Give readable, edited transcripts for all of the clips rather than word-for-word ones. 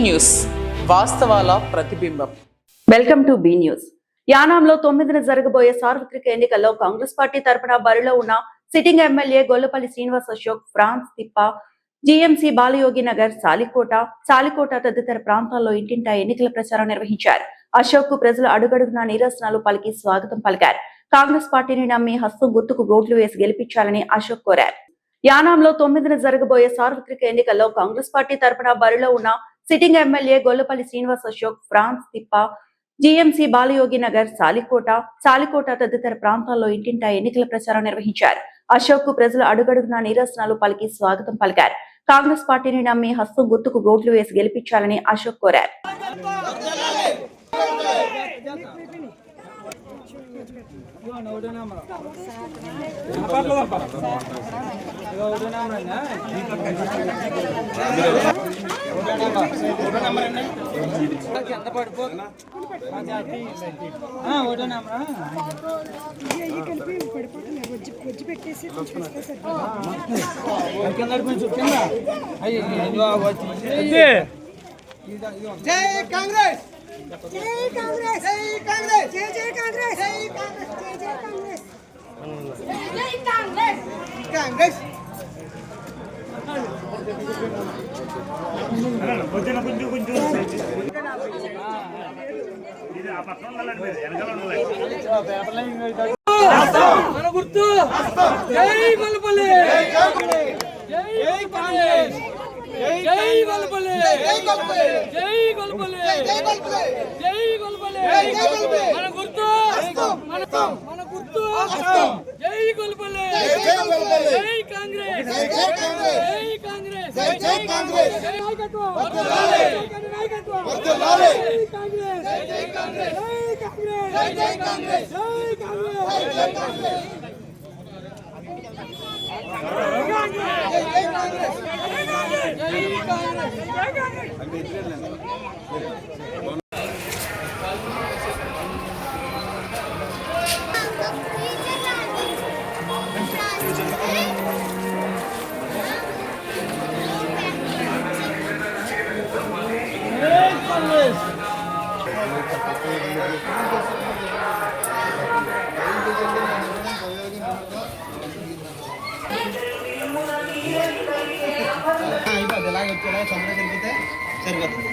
News వాస్తవాల ప్రతిబింబం. Welcome to B news. యానాంలో 9న జరగబోయే సార్వత్రిక ఎన్నికల్లో కాంగ్రెస్ పార్టీ తరపున బరిలో ఉన్న sitting MLA Gollapalli Srinivas Ashok, France Tippa, GMC Balayogi Nagar, Salikota తదితర ప్రాంతాల్లో ఇంటింటా ఎన్నికల ప్రచారం నిర్వహించారు. అశోక్ కు ప్రజలు అడుగడుగునా నిరసనలు పలికి స్వాగతం పలికారు. కాంగ్రెస్ పార్టీని నమ్మి హస్తం గుర్తుకు ఓట్లు వేసి గెలిపించాలని అశోక్ కోరారు. యానాంలో 9న జరగబోయే సార్వత్రిక ఎన్నికల్లో కాంగ్రెస్ పార్టీ తరపున బరిలో ఉన్న sitting MLA Gollapalli Srinivas Ashok, France Tippa, GMC Balayogi Nagar, Salikota తదితర ప్రాంతాల్లో ఇంటింటా ఎన్నికల ప్రచారం నిర్వహించారు. అశోక్ కు ప్రజలు అడుగడుగునా నిరసనలు పలికి స్వాగతం పలికారు. కాంగ్రెస్ పార్టీని నమ్మి హస్తం గుర్తుకు ఓట్లు వేసి గెలిపించాలని అశోక్ కోరారు. జై కాంగ్రెస్, జై కాంగ్రెస్, జై కాంగ్రెస్, జై జై కాంగ్రెస్, జై కాంగ్రెస్, జై జై కాంగ్రెస్, జై కాంగ్రెస్, కాంగ్రెస్. మన గుర్తు జై గొల్లపల్లి, జై కాంగ్రెస్, జై గొల్లపల్లి, జై గొల్లపల్లి, జై గొల్లపల్లి, జై గొల్లపల్లి, జై గొల్లపల్లి, జై గొల్లపల్లి. మన గుర్తు మన గుర్తు జై గొల్లపల్లి, జై గొల్లపల్లి, జై కాంగ్రెస్, జై కాంగ్రెస్, జై కాంగ్రెస్, జై కాంగ్రెస్, జై నాయకత్వం వర్ధిల్లాలి, జై నాయకత్వం వర్ధిల్లాలి, జై కాంగ్రెస్, జై కాంగ్రెస్, జై కాంగ్రెస్, జై కాంగ్రెస్, జై కాంగ్రెస్, జై కాంగ్రెస్. జరిగితే సరిపోతుంది.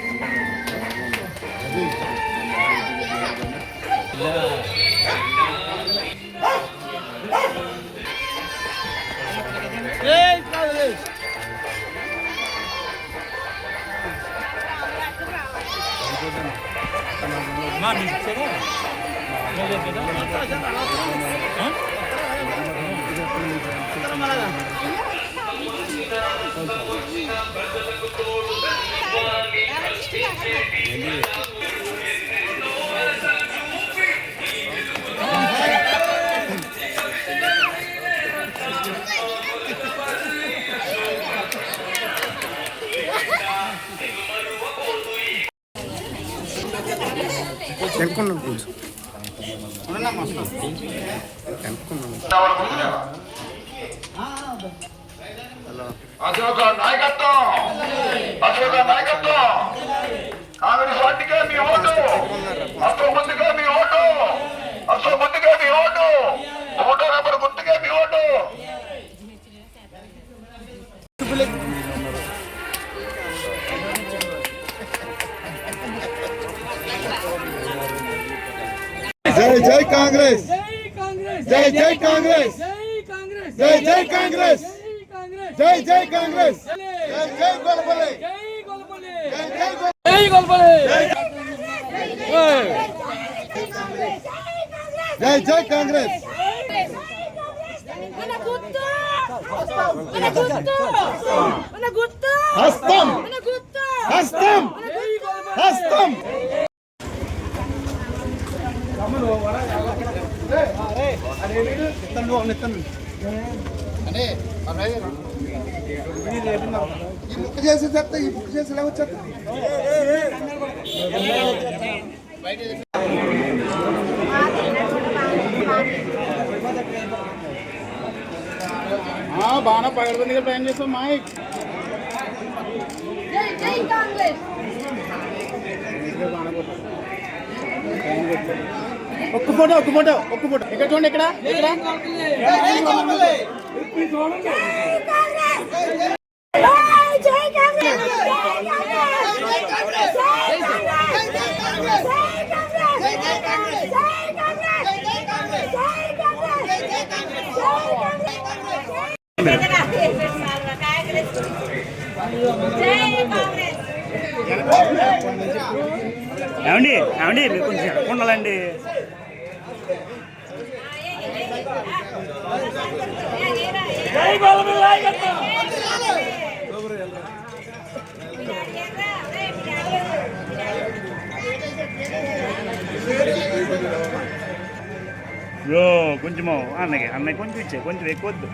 అశోక నాయకత్వం, అశోక నాయకత్వం, కాంగ్రెస్ పార్టీకే మీ ఓటు, అశోక్ ముందుకే మీ ఓటు, అశోక్ ముందుకే మీ ఓటు, 100 నెంబర్ గుర్తుకే మీ ఓటు. జై జై కాంగ్రెస్, జై కాంగ్రెస్, జై జై కాంగ్రెస్, జై కాంగ్రెస్, జై జై కాంగ్రెస్, జై జై కాంగ్రెస్, జై జై గొల్లపల్లి, జై గొల్లపల్లి, జై జై జై గొల్లపల్లి, జై జై కాంగ్రెస్. మన గుర్తు, మన గుర్తు, మన గుర్తు, హస్తం, మన గుర్తు, హస్తం, హస్తం. ఈ బుక్ చేసి చెప్తా, ఈ బుక్ చేసి వచ్చేస్తా. బాగా పగడబందిగా ప్లాన్ చేస్తాం మైక్. జై జై కాంగ్రెస్. ఒక్క ఫోటో ఇక్కడ చూడండి ఇక్కడ ఏమండి మీరు కొంచెం ఎక్కడ ఉండాలండి. కొంచెం అన్నయ్య కొంచెం ఇచ్చే, కొంచెం ఎక్కువ వద్దు.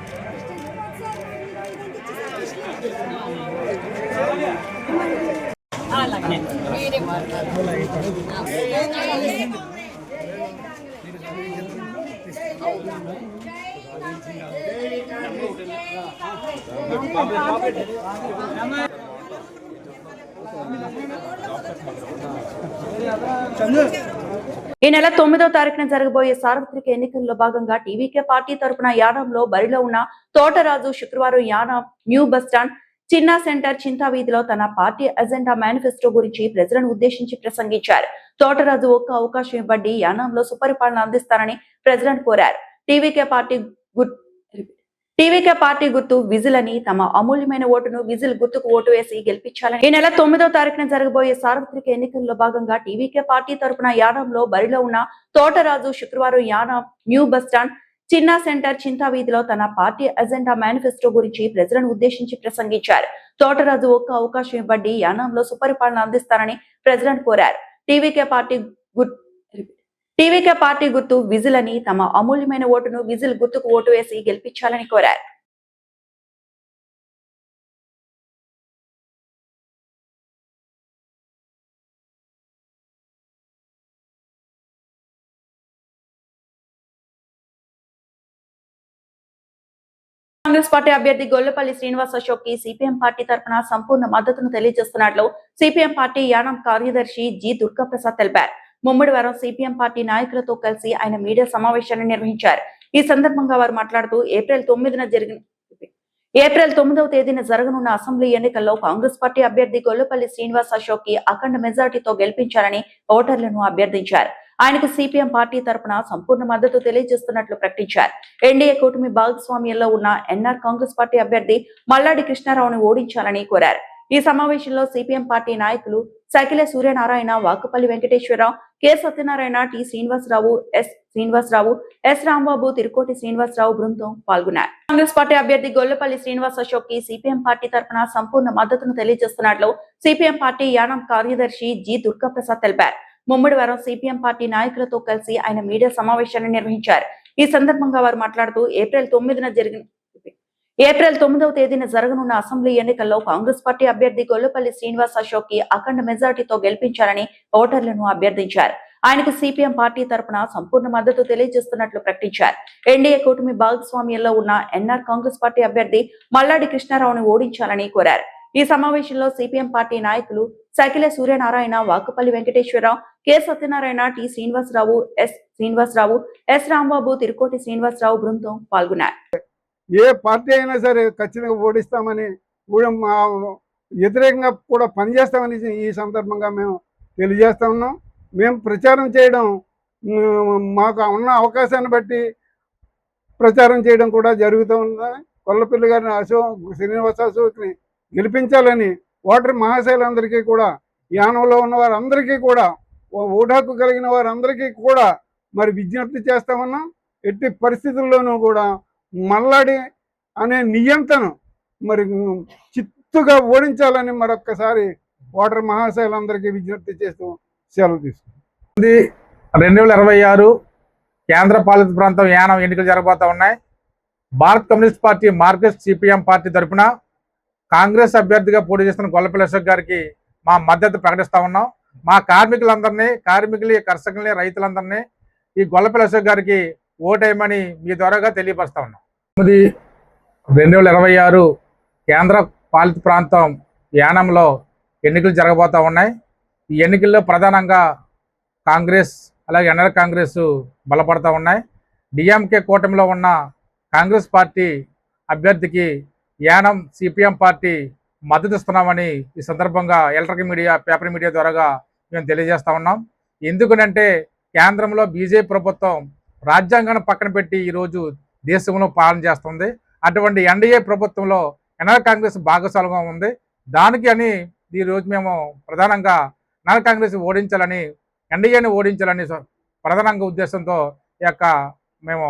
ఈ నెల 9వ తారీఖున జరగబోయే సార్వత్రిక ఎన్నికల్లో భాగంగా టీవీకే పార్టీ తరపున యానంలో బరిలో ఉన్న తోటరాజు శుక్రవారం యానం న్యూ బస్టాండ్ చిన్నా సెంటర్ చింతా వీధిలో తన పార్టీ ఎజెండా మేనిఫెస్టో గురించి ప్రజలను ఉద్దేశించి ప్రసంగించారు. తోటరాజు ఒక్క అవకాశం ఇవ్వండి, యానంలో సుపరిపాలన అందిస్తారని ప్రజలను కోరారు. టీవీకే పార్టీ గుర్తు విజిల్ అని, తమ అమూల్యమైన ఓటును విజిల్ గుర్తుకు ఓటు వేసి గెలిపించాలని. ఈ నెల 9వ తారీఖున జరగబోయే సార్వత్రిక ఎన్నికల్లో భాగంగా టీవీకే పార్టీ తరపున యానంలో బరిలో ఉన్న తోటరాజు శుక్రవారం యానం న్యూ బస్టాండ్ చిన్నా సెంటర్ చింతా వీధిలో తన పార్టీ ఎజెండా మేనిఫెస్టో గురించి ప్రజలను ఉద్దేశించి ప్రసంగించారు. తోటరాజు ఒక్క అవకాశం ఇవ్వండి, యానంలో సుపరిపాలన అందిస్తారని ప్రజలను కోరారు. టీవీకే పార్టీ గుర్తు విజిల్ అని, తమ అమూల్యమైన ఓటును విజిల్ గుర్తుకు ఓటు వేసి గెలిపించాలని కోరారు. కాంగ్రెస్ పార్టీ అభ్యర్థి గొల్లపల్లి శ్రీనివాస్ అశోక్ కి సిపిఎం పార్టీ తరఫున సంపూర్ణ మద్దతును తెలియజేస్తున్నట్లు సిపిఎం పార్టీ యానం కార్యదర్శి జి దుర్గాప్రసాద్ తెలిపారు. ముమ్మడివారం సిపిఎం పార్టీ నాయకులతో కలిసి ఆయన మీడియా సమావేశాన్ని నిర్వహించారు. ఈ సందర్భంగా వారు మాట్లాడుతూ ఏప్రిల్ 9వ తేదీన జరగనున్న అసెంబ్లీ ఎన్నికల్లో కాంగ్రెస్ పార్టీ అభ్యర్థి గొల్లపల్లి శ్రీనివాస్ అశోక్ కి అఖండ మెజార్టీతో గెలిపించాలని ఓటర్లను అభ్యర్థించారు. ఆయనకు సిపిఎం పార్టీ తరపున సంపూర్ణ మద్దతు తెలియజేస్తున్నట్లు ప్రకటించారు. ఎన్డీఏ కూటమి భాగస్వామ్యంలో ఉన్న ఎన్ఆర్ కాంగ్రెస్ పార్టీ అభ్యర్థి మల్లాడి కృష్ణారావును ఓడించాలని కోరారు. ఈ సమావేశంలో సిపిఎం పార్టీ నాయకులు Sakile Suryanarayana, Vakupalli Venkateswararao, K Satyanarayana, T Srinivasarao, S Rambabu, Tirukoti Srinivasarao బృందం పాల్గొన్నారు. కాంగ్రెస్ పార్టీ అభ్యర్థి గొల్లపల్లి శ్రీనివాస్ అశోక్ కి సిపిఎం పార్టీ తరఫున సంపూర్ణ మద్దతును తెలియజేస్తున్నట్లు సిపిఎం పార్టీ యానం కార్యదర్శి జి దుర్గాప్రసాద్ తెలిపారు. ముమ్మడివారం సిపిఎం పార్టీ నాయకులతో కలిసి ఆయన మీడియా సమావేశాన్ని నిర్వహించారు. ఈ సందర్భంగా వారు మాట్లాడుతూ ఏప్రిల్ 9వ తేదీన జరగనున్న అసెంబ్లీ ఎన్నికల్లో కాంగ్రెస్ పార్టీ అభ్యర్థి గొల్లపల్లి శ్రీనివాస్ అశోక్ కి అఖండ మెజార్టీతో గెలిపించాలని ఓటర్లను అభ్యర్థించారు. ఆయనకు సిపిఎం పార్టీ తరపున సంపూర్ణ మద్దతు తెలియజేస్తున్నట్లు ప్రకటించారు. ఎన్డీఏ కూటమి భాగస్వామ్యంలో ఉన్న ఎన్ఆర్ కాంగ్రెస్ పార్టీ అభ్యర్థి మల్లాడి కృష్ణారావును ఓడించాలని కోరారు. ఈ సమావేశంలో సిపిఎం పార్టీ నాయకులు Sakile Suryanarayana, Vakupalli Venkateswararao, K Satyanarayana, T Srinivasarao, S Rambabu, Tirukoti Srinivasarao బృందం పాల్గొన్నారు. ఏ పార్టీ అయినా సరే ఖచ్చితంగా ఓడిస్తామని కూడా వ్యతిరేకంగా కూడా పనిచేస్తామని ఈ సందర్భంగా మేము తెలియజేస్తా ఉన్నాం. మేము ప్రచారం చేయడం మాకు ఉన్న అవకాశాన్ని బట్టి ప్రచారం చేయడం కూడా జరుగుతూ ఉందని, కొల్లపల్లి గారిని శ్రీనివాస్ అశోక్ని గెలిపించాలని ఓటర్ మహాశైలందరికీ కూడా, యానంలో ఉన్న వారందరికీ కూడా, ఓటు హక్కు కలిగిన వారందరికీ కూడా మరి విజ్ఞప్తి చేస్తామన్నాం. ఎట్టి పరిస్థితుల్లోనూ కూడా మల్లాడి అనే నియంత్రణ మరి చిత్తుగా ఓడించాలని మరొక్కసారి ఓటర్ మహాశైలందరికీ విజ్ఞప్తి చేస్తూ సెలవు తీసుకుంది. 2026 కేంద్ర పాలిత ప్రాంతం యానం ఎన్నికలు జరగబోతా ఉన్నాయి. భారత communist party Marxist CPM party తరఫున కాంగ్రెస్ అభ్యర్థిగా పోటీ చేస్తున్న గొల్లపల్లి అశోక్ గారికి మా మద్దతు ప్రకటిస్తా ఉన్నాం. మా కార్మికులందరినీ, కర్షకుల్ని, రైతులందరినీ ఈ గొల్లపల్లి అశోక్ గారికి ఓటేయమని మీ ద్వారాగా తెలియపరుస్తా ఉన్నాం. 2026 కేంద్ర పాలిత ప్రాంతం యానంలో ఎన్నికలు జరగబోతా ఉన్నాయి. ఈ ఎన్నికల్లో ప్రధానంగా కాంగ్రెస్ అలాగే ఎన్ఆర్ కాంగ్రెస్ బలపడతా ఉన్నాయి. డిఎంకే కూటమిలో ఉన్న కాంగ్రెస్ పార్టీ అభ్యర్థికి యానం సిపిఎం పార్టీ మద్దతు ఇస్తున్నామని ఈ సందర్భంగా ఎలక్ట్రిక్ మీడియా, పేపర్ మీడియా ద్వారాగా మేము తెలియజేస్తా ఉన్నాం. ఎందుకనంటే కేంద్రంలో బీజేపీ ప్రభుత్వం రాజ్యాంగాన్ని పక్కన పెట్టి ఈరోజు దేశంలో పాలన చేస్తుంది. అటువంటి ఎన్డీఏ ప్రభుత్వంలో ఎన్ఆర్ కాంగ్రెస్ భాగస్వామ్యంగా ఉంది. దానికి అని ఈరోజు మేము ప్రధానంగా ఎన్ఆర్ కాంగ్రెస్ ఓడించాలని, ఎన్డీఏని ఓడించాలని ప్రధానంగా ఉద్దేశంతో ఈ యొక్క మేము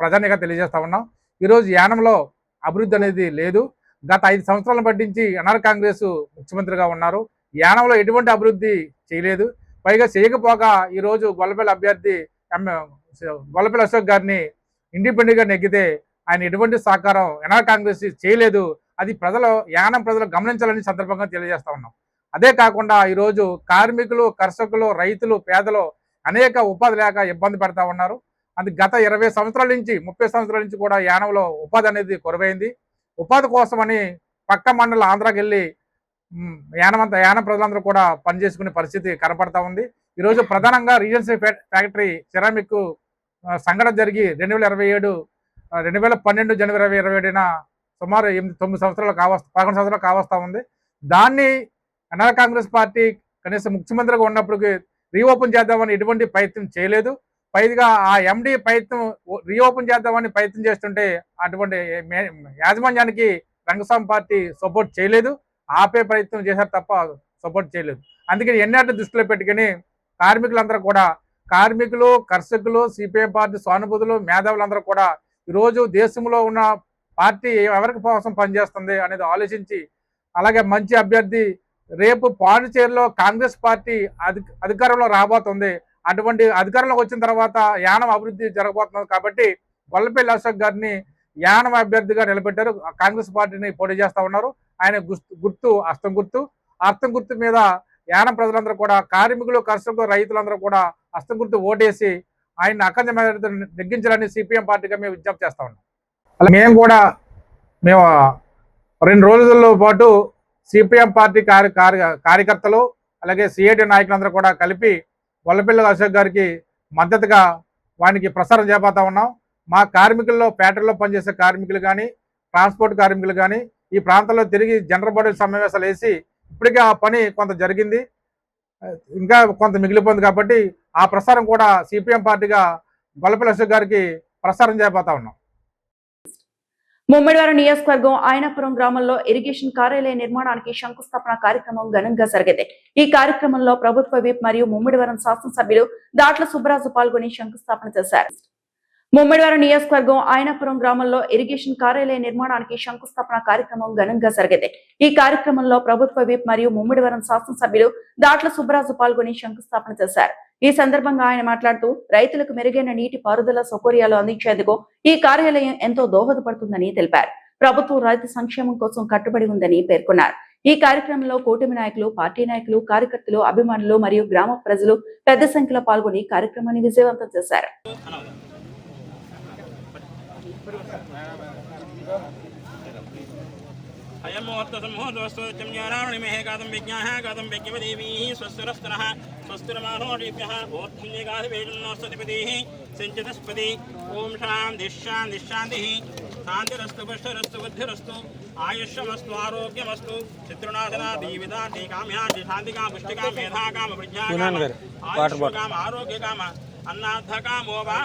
ప్రధానంగా తెలియజేస్తా ఉన్నాం. ఈరోజు యానంలో అభివృద్ధి అనేది లేదు. గత 5 సంవత్సరాలను పట్టించి ఎన్ఆర్ కాంగ్రెస్ ముఖ్యమంత్రిగా ఉన్నారు. యానంలో ఎటువంటి అభివృద్ధి చేయలేదు. పైగా చేయకపోగా ఈరోజు గొల్లపల్లి అభ్యర్థి గొల్లపల్లి అశోక్ గారిని ఇండిపెండెంట్గా నెగ్గితే ఆయన ఎటువంటి సహకారం ఎన్ఆర్ కాంగ్రెస్ చేయలేదు. అది యానం ప్రజలు గమనించాలని సందర్భంగా తెలియజేస్తా ఉన్నాం. అదే కాకుండా ఈరోజు కార్మికులు, కర్షకులు, రైతులు, పేదలు అనేక ఉపాధి లేక ఇబ్బంది పడతా ఉన్నారు. అది గత 20 సంవత్సరాల నుంచి 30 సంవత్సరాల నుంచి కూడా యానంలో ఉపాధి అనేది కొరవైంది. ఉపాధి కోసమని పక్క మండలం ఆంధ్రాకి వెళ్ళి యానం ప్రజలందరూ కూడా పనిచేసుకునే పరిస్థితి కనపడతా ఉంది. ఈరోజు ప్రధానంగా రీజెన్సీ ఫ్యాక్టరీ సిరామిక్ సంఘటన జరిగి 2012 జనవరి 27న సుమారు 11 సంవత్సరాలు కావస్తా ఉంది. దాన్ని ఎన్ఆర్ కాంగ్రెస్ పార్టీ కనీసం ముఖ్యమంత్రిగా ఉన్నప్పటికీ రీఓపెన్ చేద్దామని ఎటువంటి ప్రయత్నం చేయలేదు. పైగా ఆ ఎండి రీఓపెన్ చేద్దామని ప్రయత్నం చేస్తుంటే అటువంటి యాజమాన్యానికి రంగస్వామి పార్టీ సపోర్ట్ చేయలేదు. ఆపే ప్రయత్నం చేశారు తప్ప సపోర్ట్ చేయలేదు. అందుకని ఎన్నిటి దృష్టిలో పెట్టుకుని కార్మికులు, కర్షకులు, సిపిఎం పార్టీ సానుభూతులు, మేధావులందరూ కూడా ఈరోజు దేశంలో ఉన్న పార్టీ ఎవరికి కోసం పనిచేస్తుంది అనేది ఆలోచించి, అలాగే మంచి అభ్యర్థి రేపు పాండిచేరిలో కాంగ్రెస్ పార్టీ అధికారంలో రాబోతుంది. అటువంటి అధికారంలోకి వచ్చిన తర్వాత యానం అభివృద్ధి జరగబోతున్నది కాబట్టి గొల్లపల్లి అశోక్ గారిని యానం అభ్యర్థిగా నిలబెట్టారు. కాంగ్రెస్ పార్టీని పోటీ చేస్తా ఉన్నారు. ఆయన గుర్తు అస్తం గుర్తు మీద యానం ప్రజలందరూ కూడా, కార్మికులు, కర్షకులు, రైతులందరూ కూడా అస్తం గుర్తు ఓటేసి ఆయన అఖండ మెజారిటీతో నెగ్గించాలని సిపిఎం పార్టీగా మేము విజ్ఞప్తి చేస్తా ఉన్నాం. అలా మేము 2 రోజుల పాటు సిపిఎం పార్టీ కార్యకర్తలు అలాగే సిఐటి నాయకులందరూ కూడా కలిపి గొల్లపల్లి అశోక్ గారికి మద్దతుగా వానికి ప్రసారం చేపడతా ఉన్నాం. మా కార్మికుల్లో, ఫ్యాక్టరీలో పనిచేసే కార్మికులు కానీ, ట్రాన్స్పోర్ట్ కార్మికులు కానీ ఈ ప్రాంతంలో తిరిగి జనరల్ బాడీ సమావేశాలు వేసి ఇప్పటికే ఆ పని కొంత జరిగింది, ఇంకా కొంత మిగిలిపోయింది. కాబట్టి ఆ ప్రసారం కూడా సిపిఎం పార్టీగా గొల్లపల్లి అశోక్ గారికి ప్రసారం చేయబోతా ఉన్నాం. ముమ్మిడివరం నియోజకవర్గం ఆయనపురం గ్రామంలో ఇరిగేషన్ కార్యాలయ నిర్మాణానికి శంకుస్థాపన కార్యక్రమం ఘనంగా జరిగింది. ఈ కార్యక్రమంలో ప్రభుత్వ విప్ మరియు ముమ్మిడివరం శాసనసభ్యులు దాట్ల సుబ్బరాజు పాల్గొని శంకుస్థాపన చేశారు. ముమ్మిడివరం నియోజకవర్గం ఆయనపురం గ్రామంలో ఇరిగేషన్ కార్యాలయ నిర్మాణానికి శంకుస్థాపన కార్యక్రమం ఘనంగా జరిగింది. ఈ కార్యక్రమంలో ప్రభుత్వ విప్ మరియు ముమ్మిడివరం శాసనసభ్యులు దాట్ల సుబ్బరాజు పాల్గొని శంకుస్థాపన చేశారు. ఈ సందర్భంగా ఆయన మాట్లాడుతూ రైతులకు మెరుగైన నీటి పారుదల సౌకర్యాలు అందించేందుకు ఈ కార్యాలయం ఎంతో దోహదపడుతుందని తెలిపారు. ప్రభుత్వం రైతు సంక్షేమం కోసం కట్టుబడి ఉందని పేర్కొన్నారు. ఈ కార్యక్రమంలో కూటమి నాయకులు, పార్టీ నాయకులు, కార్యకర్తలు, అభిమానులు మరియు గ్రామ ప్రజలు పెద్ద సంఖ్యలో పాల్గొని కార్యక్రమాన్ని విజయవంతం చేశారు. ఓం శాంతి శాంతి శాంతి శాంతిరస్తు పుష్టిరస్తు బుద్ధిరస్తు ఆయుష్యమస్తు ఆరోగ్యమస్తు శత్రునాశన దీవిదాంతి కామ్యాది శాంతికా పుష్టికా మేధాకామ ప్రజ్ఞాకామ ఆయుష్కామ ఆరోగ్యకామ అన్నార్థకామో వా.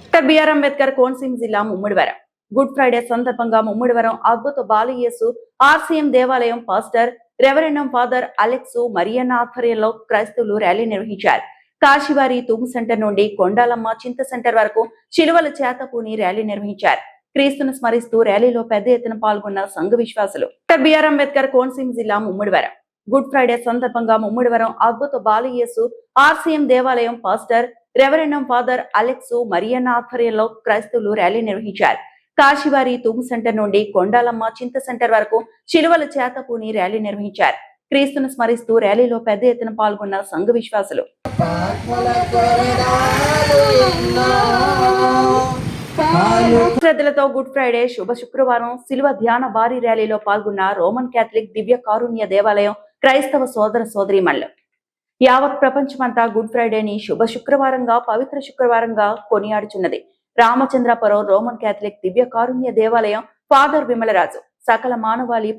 డాక్టర్ బిఆర్ అంబేద్కర్ కోనసీమ జిల్లా ముమ్మిడివరం గుడ్ ఫ్రైడే సందర్భంగా ముమ్మిడివరం అద్భుత బాలయేసు ఆర్సీఎం దేవాలయం పాస్టర్ రెవరెండం ఫాదర్ అలెక్సు మరియన్న ఆధ్వర్యంలో క్రైస్తవులు ర్యాలీ నిర్వహించారు. కాశీవారి తూము సెంటర్ నుండి కొండాలమ్మ చింత సెంటర్ వరకు శిలువల చేతపూని ర్యాలీ నిర్వహించారు. క్రీస్తును స్మరిస్తూ ర్యాలీలో పెద్ద ఎత్తున పాల్గొన్న సంఘ విశ్వాసులు. డాక్టర్ బిఆర్ అంబేద్కర్ కోనసీమ జిల్లా ముమ్మిడివరం గుడ్ ఫ్రైడే సందర్భంగా ముమ్మిడివరం అద్భుత బాలయేసు ఆర్సీఎం దేవాలయం పాస్టర్ రెవరెండం ఫాదర్ అలెక్సు మరియన్న ఆధ్వర్యంలో క్రైస్తవులు ర్యాలీ నిర్వహించారు. కాశీవారి తూము సెంటర్ నుండి కొండాలమ్మ చింత సెంటర్ వరకు శిలువల చేతపూని ర్యాలీ నిర్వహించారు. క్రీస్తును స్మరిస్తూ ర్యాలీలో పెద్ద ఎత్తున పాల్గొన్న సంఘ విశ్వాసులు. శ్రద్ధలతో గుడ్ ఫ్రైడే శుభ శుక్రవారం శిలువ ధ్యాన భారీ ర్యాలీలో పాల్గొన్న రోమన్ క్యాథలిక్ దివ్య కారుణ్య దేవాలయం క్రైస్తవ సోదర సోదరీమణులు. యావత్ ప్రపంచమంతా గుడ్ ఫ్రైడేని శుభ శుక్రవారంగా పవిత్ర శుక్రవారంగా కొనియాడుచున్నది. రామచంద్రపురం రోమన్ క్యాథలిక్ దివ్య కారుణ్య దేవాలయం ఫాదర్ విమలరాజు సకల మానవాళి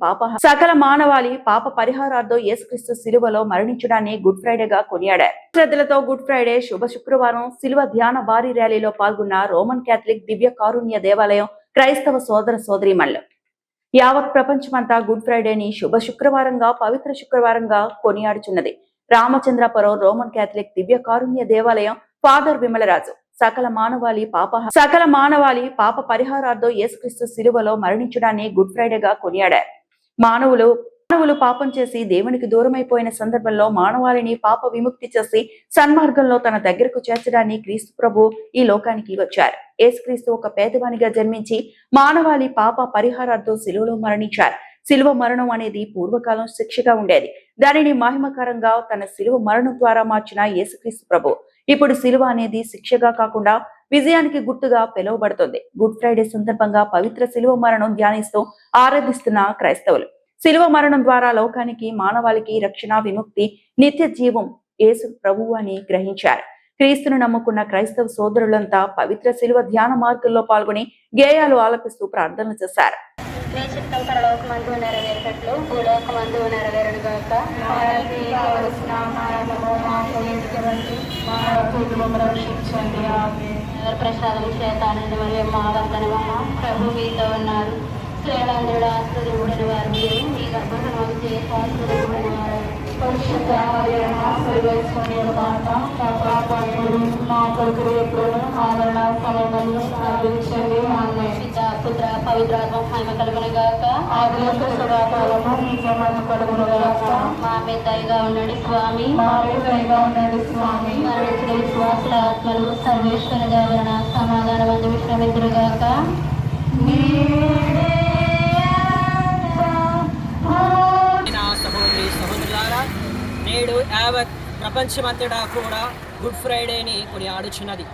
పాప పరిహారార్థం యేసుక్రీస్తు సిలువలో మరణించడాన్ని గుడ్ ఫ్రైడేగా కొనియాడారు. శ్రద్ధలతో గుడ్ ఫ్రైడే శుభ శుక్రవారం శిలువ ధ్యాన భారీ ర్యాలీలో పాల్గొన్న రోమన్ క్యాథలిక్ దివ్య కారుణ్య దేవాలయం క్రైస్తవ సోదర సోదరీమణులు. యావత్ ప్రపంచమంతా గుడ్ ఫ్రైడేని శుభ శుక్రవారంగా పవిత్ర శుక్రవారంగా కొనియాడుచున్నది. రామచంద్రపురం రోమన్ క్యాథలిక్ దివ్య కారుణ్య దేవాలయం ఫాదర్ విమలరాజు సకల మానవాళి పాప పరిహారార్థం యేసుక్రీస్తు సిలువలో మరణించడాన్ని గుడ్ ఫ్రైడేగా కొనియాడారు. మానవులు పాపం చేసి దేవునికి దూరమైపోయిన సందర్భంలో మానవాళిని పాప విముక్తి చేసి సన్మార్గంలో తన దగ్గరకు చేర్చడాన్ని క్రీస్తు ప్రభు ఈ లోకానికి వచ్చారు. యేసుక్రీస్తు ఒక పేదవానిగా జన్మించి మానవాళి పాప పరిహారార్థం సిలువలో మరణించారు. సిలువ మరణం అనేది పూర్వకాలం శిక్షగా ఉండేది. దానిని మహిమకరంగా తన సిలువ మరణం ద్వారా మార్చిన యేసుక్రీస్తు ప్రభు ఇప్పుడు సిలువ అనేది శిక్షగా కాకుండా విజయానికి గుర్తుగా పిలువబడుతుంది. గుడ్ ఫ్రైడే సందర్భంగా పవిత్ర సిలువ మరణం ధ్యానిస్తూ ఆరాధిస్తున్న క్రైస్తవులు సిలువ మరణం ద్వారా లోకానికి మానవాళికి రక్షణ విముక్తి నిత్య జీవం యేసు ప్రభువు అని గ్రహించారు. క్రీస్తును నమ్ముకున్న క్రైస్తవ సోదరులంతా పవిత్ర సిలువ ధ్యాన మార్గంలో పాల్గొని గేయాలు ఆలపిస్తూ ప్రార్థనలు చేశారు. మీ చిత్తం పరలోకమందు నెరవేరినట్లు భూలోకమందు నెరవేరుగాక. ఎవరి ప్రసాదం చేత ఆనంద మరియు మా వందనమ్మ ప్రభు మీతో ఉన్నారు. స్త్రీలందరూ ఆశ్రదించిన వారు మీరు, మీ గర్భఫలము చేసి ఆశ్రదించిన వారు. పుత్ర పవిత్రాత్మ మహిమ కలుగునుగాక. మా మీద దయగా ఉండండి స్వామి. మరణించిన విశ్వాసుల ఆత్మలు సర్వేశ్వర జాగరణ సమాధానం అందు విశ్రమించుగాక. సహోదరి సహోదరులారా, నేడు యావత్ ప్రపంచమంతటా కూడా గుడ్ ఫ్రైడేని కొనియాడుచున్నది.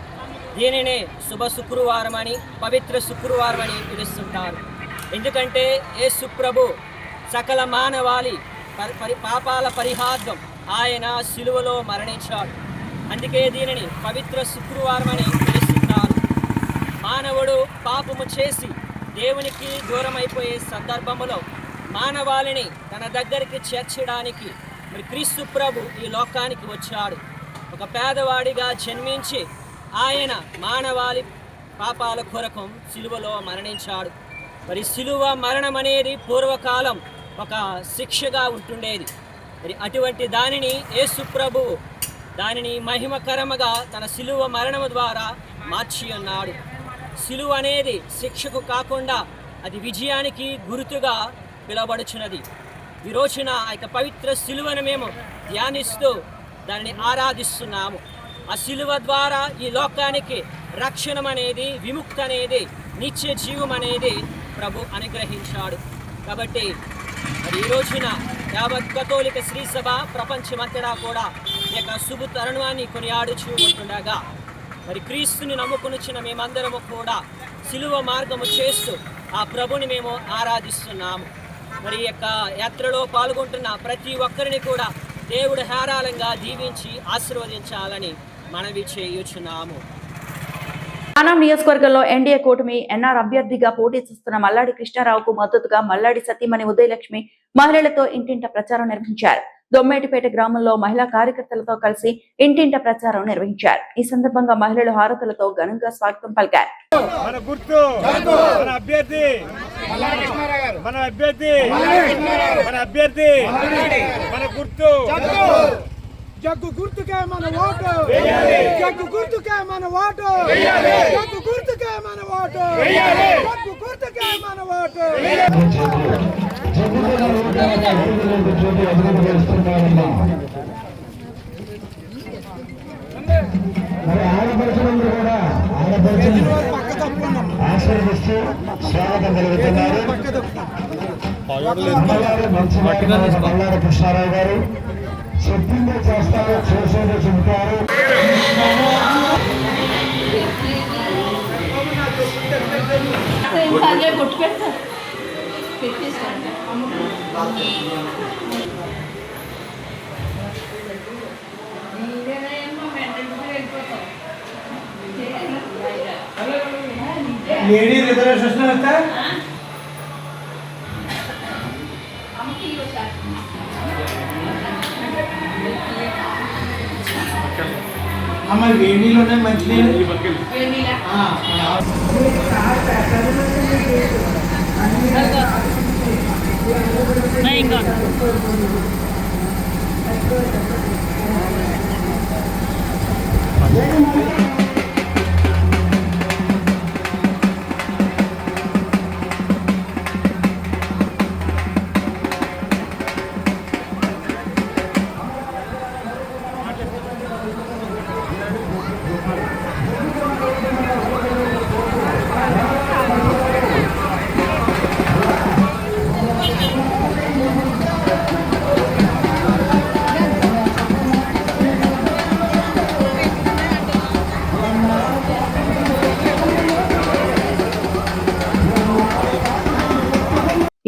దీనినే శుభ శుక్రవారం అని పవిత్ర శుక్రవారం అని పిలుస్తుంటారు. ఎందుకంటే యేసు ప్రభు సకల మానవాళి పాపాల పరిహార్థం ఆయన సిలువలో మరణించాడు. అందుకే దీనిని పవిత్ర శుక్రవారం అని పిలుస్తుంటారు. మానవుడు పాపము చేసి దేవునికి దూరం అయిపోయే సందర్భంలో మానవాళిని తన దగ్గరికి చేర్చడానికి మరి క్రీస్తు ప్రభు ఈ లోకానికి వచ్చాడు. ఒక పేదవాడిగా జన్మించి ఆయన మానవాళి పాపాల కొరకు సిలువలో మరణించాడు. మరి సిలువ మరణం అనేది పూర్వకాలం ఒక శిక్షగా ఉంటుండేది. మరి అటువంటి దానిని యేసు ప్రభువు దానిని మహిమకరముగా తన సిలువ మరణము ద్వారా మార్చి ఉన్నాడు. సిలువ అనేది శిక్షకు కాకుండా అది విజయానికి గుర్తుగా పిలువబడుచున్నది. ఈ రోజున ఆ యొక్క పవిత్ర సిలువను మేము ధ్యానిస్తూ దానిని ఆరాధిస్తున్నాము. ఆ సిలువ ద్వారా ఈ లోకానికి రక్షణ అనేది, విముక్తి అనేది, నిత్య జీవం అనేది ప్రభు అనుగ్రహించాడు. కాబట్టి మరి ఈ రోజున యావత్ కథోలిక శ్రీ సభ ప్రపంచమంతటా కూడా ఈ యొక్క శుభ తరుణాన్ని కొనియాడుచూ ఉంటుండగా మరి క్రీస్తుని నమ్ముకునిచ్చిన మేమందరము కూడా సిలువ మార్గము చేస్తూ ఆ ప్రభుని మేము ఆరాధిస్తున్నాము. మరి ఈ యొక్క యాత్రలో పాల్గొంటున్న ప్రతి ఒక్కరిని కూడా దేవుడు హారాళంగా దీవించి ఆశీర్వదించాలని మనవి చేయుచున్నాము. యానాం నియోజకవర్గంలో ఎన్డీఏ కూటమి ఎన్ఆర్ అభ్యర్థిగా పోటీ చేస్తున్న మల్లాడి కృష్ణారావుకు మద్దతుగా మల్లాడి సతీమణి ఉదయలక్ష్మి మహిళలతో ఇంటింట ప్రచారం నిర్వహించారు. దొమ్మేటిపేట గ్రామంలో మహిళా కార్యకర్తలతో కలిసి ఇంటింట ప్రచారం నిర్వహించారు. ఈ సందర్భంగా మహిళలు హారతులతో ఘనంగా స్వాగతం పలికారు. మన గుర్తు మన అభ్యర్థి మన అభ్యర్థి మన అభ్యర్థి మన గుర్తు జగ్గు గుర్తుకే మన ఓటు, జగ్గు గుర్తుకే మన ఓటు, జగ్గు గుర్తుకే మన ఓటు, జగ్గు గుర్తుకే మన ఓటు. మరి ఆడపడుచులందరూ కూడా ఆశీర్వదిస్తూ స్వాగతం కలుగుతున్నారు. మల్లాడి కృష్ణారావు గారు చెప్పిందే చేస్తారు, చేసేదే చెబుతారు. కొట్టు పెడతా పెట్టేస్తాను. లేడీ రిజర్వేషన్ వస్తా అమ్మ వేడిలో ఉన్నాయి మంచి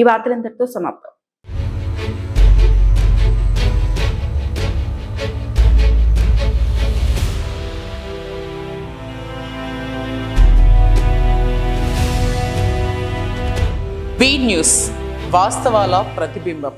ఈ వార్తలంతటితో సమాప్తం. బీ న్యూస్, వాస్తవాల ప్రతిబింబం.